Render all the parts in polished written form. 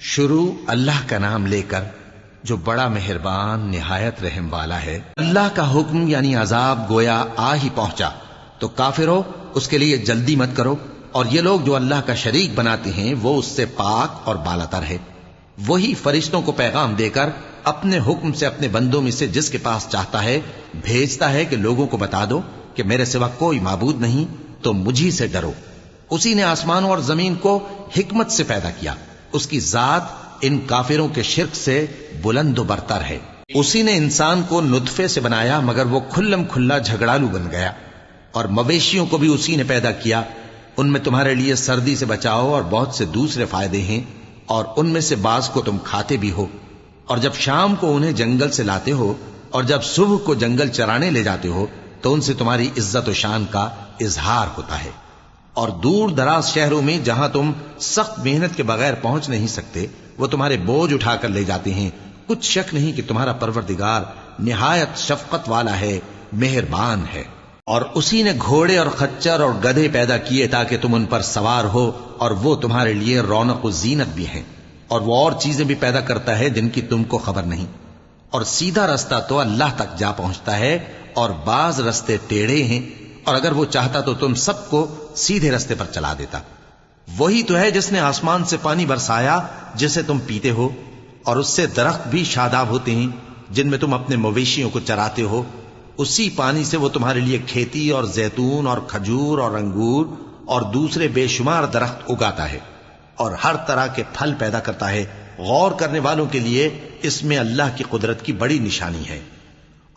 شروع اللہ کا نام لے کر جو بڑا مہربان نہایت رحم والا ہے۔ اللہ کا حکم یعنی عذاب گویا آ ہی پہنچا تو کافروں اس کے لیے جلدی مت کرو، اور یہ لوگ جو اللہ کا شریک بناتے ہیں وہ اس سے پاک اور بالاتر ہے۔ وہی فرشتوں کو پیغام دے کر اپنے حکم سے اپنے بندوں میں سے جس کے پاس چاہتا ہے بھیجتا ہے کہ لوگوں کو بتا دو کہ میرے سوا کوئی معبود نہیں، تو مجھی سے ڈرو۔ اسی نے آسمانوں اور زمین کو حکمت سے پیدا کیا، اس کی ذات ان کافروں کے شرک سے بلند و برتر ہے۔ اسی نے انسان کو نطفے سے بنایا مگر وہ کھلم کھلا جھگڑالو بن گیا، اور مویشیوں کو بھی اسی نے پیدا کیا، ان میں تمہارے لیے سردی سے بچاؤ اور بہت سے دوسرے فائدے ہیں، اور ان میں سے بعض کو تم کھاتے بھی ہو۔ اور جب شام کو انہیں جنگل سے لاتے ہو اور جب صبح کو جنگل چرانے لے جاتے ہو تو ان سے تمہاری عزت و شان کا اظہار ہوتا ہے۔ اور دور دراز شہروں میں جہاں تم سخت محنت کے بغیر پہنچ نہیں سکتے وہ تمہارے بوجھ اٹھا کر لے جاتے ہیں۔ کچھ شک نہیں کہ تمہارا پروردگار نہایت شفقت والا ہے، مہربان ہے۔ اور اسی نے گھوڑے اور خچر اور گدھے پیدا کیے تاکہ تم ان پر سوار ہو، اور وہ تمہارے لیے رونق و زینت بھی ہیں۔ اور وہ اور چیزیں بھی پیدا کرتا ہے جن کی تم کو خبر نہیں۔ اور سیدھا رستہ تو اللہ تک جا پہنچتا ہے، اور بعض رستے ٹیڑھے ہیں، اور اگر وہ چاہتا تو تم سب کو سیدھے رستے پر چلا دیتا۔ وہی تو ہے جس نے آسمان سے پانی برسایا جسے تم پیتے ہو، اور اس سے درخت بھی شاداب ہوتے ہیں جن میں تم اپنے مویشیوں کو چراتے ہو۔ اسی پانی سے وہ تمہارے لیے کھیتی اور زیتون اور کھجور اور انگور اور دوسرے بے شمار درخت اگاتا ہے، اور ہر طرح کے پھل پیدا کرتا ہے۔ غور کرنے والوں کے لیے اس میں اللہ کی قدرت کی بڑی نشانی ہے۔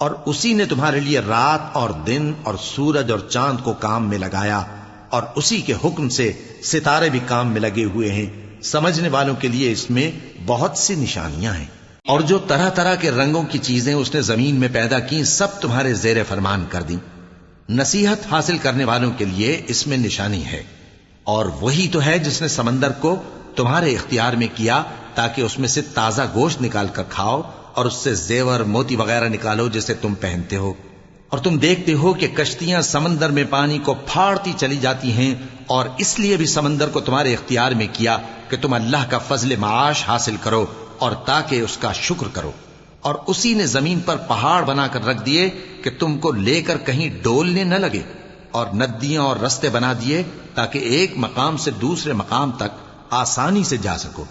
اور اسی نے تمہارے لیے رات اور دن اور سورج اور چاند کو کام میں لگایا، اور اسی کے حکم سے ستارے بھی کام میں لگے ہوئے ہیں۔ سمجھنے والوں کے لیے اس میں بہت سی نشانیاں ہیں۔ اور جو طرح طرح کے رنگوں کی چیزیں اس نے زمین میں پیدا کی سب تمہارے زیر فرمان کر دیں۔ نصیحت حاصل کرنے والوں کے لیے اس میں نشانی ہے۔ اور وہی تو ہے جس نے سمندر کو تمہارے اختیار میں کیا تاکہ اس میں سے تازہ گوشت نکال کر کھاؤ، اور اس سے زیور موتی وغیرہ نکالو جسے تم پہنتے ہو۔ اور تم دیکھتے ہو کہ کشتیاں سمندر میں پانی کو پھاڑتی چلی جاتی ہیں، اور اس لیے بھی سمندر کو تمہارے اختیار میں کیا کہ تم اللہ کا فضل معاش حاصل کرو اور تاکہ اس کا شکر کرو۔ اور اسی نے زمین پر پہاڑ بنا کر رکھ دیے کہ تم کو لے کر کہیں ڈولنے نہ لگے، اور ندیاں اور رستے بنا دیے تاکہ ایک مقام سے دوسرے مقام تک آسانی سے جا سکو۔